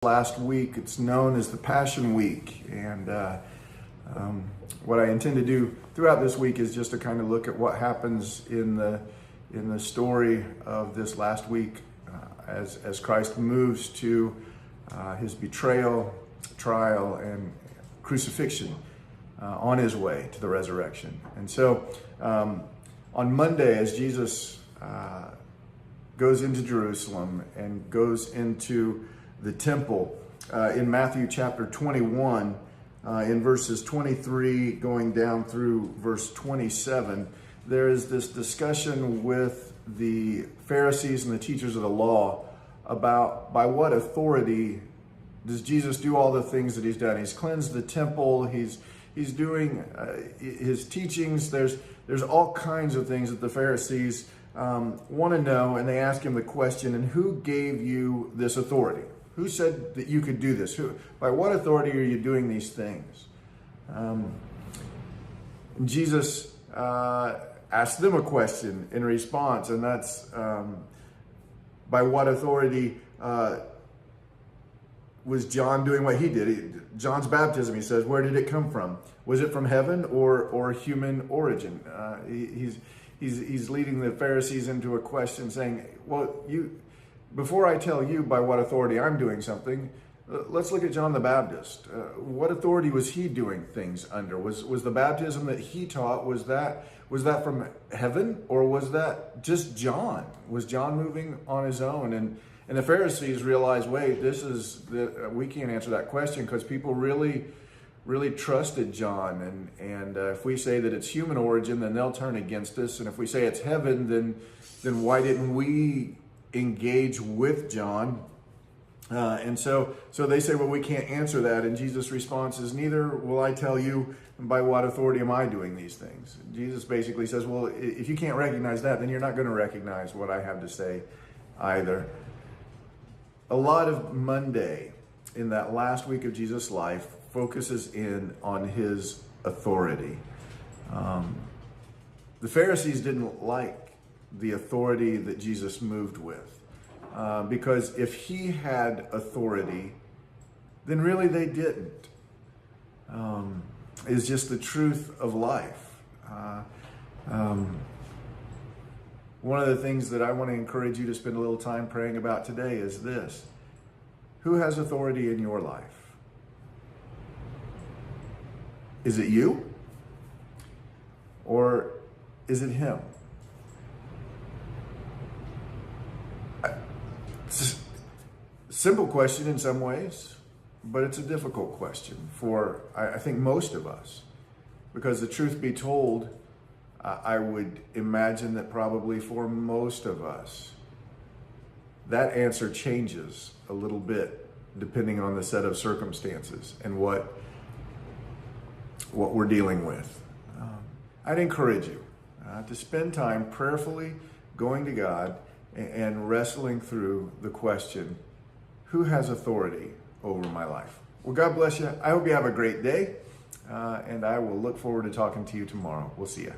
Last week, it's known as the Passion Week, and what I intend to do throughout this week is just to kind of look at what happens in the story of this last week as Christ moves to his betrayal, trial, and crucifixion on his way to the resurrection. And so on Monday, as Jesus goes into Jerusalem and goes into the temple, in Matthew chapter 21, in verses 23 going down through verse 27, there is this discussion with the Pharisees and the teachers of the law about by what authority does Jesus do all the things that he's done. He's cleansed the temple, he's doing his teachings. There's all kinds of things that the Pharisees want to know, and they ask him the question, and who gave you this authority? Who said that you could do this? By what authority are you doing these things? Jesus asked them a question in response, and that's by what authority was John doing what he did? John's baptism, he says, where did it come from? Was it from heaven or human origin? He's leading the Pharisees into a question saying, well, before I tell you by what authority I'm doing something, let's look at John the Baptist. What authority was he doing things under? Was the baptism that he taught, was that from heaven, or was that just John? Was John moving on his own? And the Pharisees realized, wait, we can't answer that question because people really trusted John. And if we say that it's human origin, then they'll turn against us. And if we say it's heaven, then why didn't we engage with John? And so they say, well, we can't answer that. And Jesus' response is, neither will I tell you by what authority am I doing these things. Jesus basically says, well, if you can't recognize that, then you're not going to recognize what I have to say either. A lot of Monday in that last week of Jesus' life focuses in on his authority. The Pharisees didn't like the authority that Jesus moved with. Because if he had authority, then really they didn't. It's just the truth of life. One of the things that I want to encourage you to spend a little time praying about today is this. Who has authority in your life? Is it you? Or is it him? Simple question in some ways, but it's a difficult question for, I think, most of us. Because the truth be told, I would imagine that probably for most of us, that answer changes a little bit depending on the set of circumstances and what we're dealing with. I'd encourage you to spend time prayerfully going to God and wrestling through the question, who has authority over my life? Well, God bless you. I hope you have a great day, and I will look forward to talking to you tomorrow. We'll see you.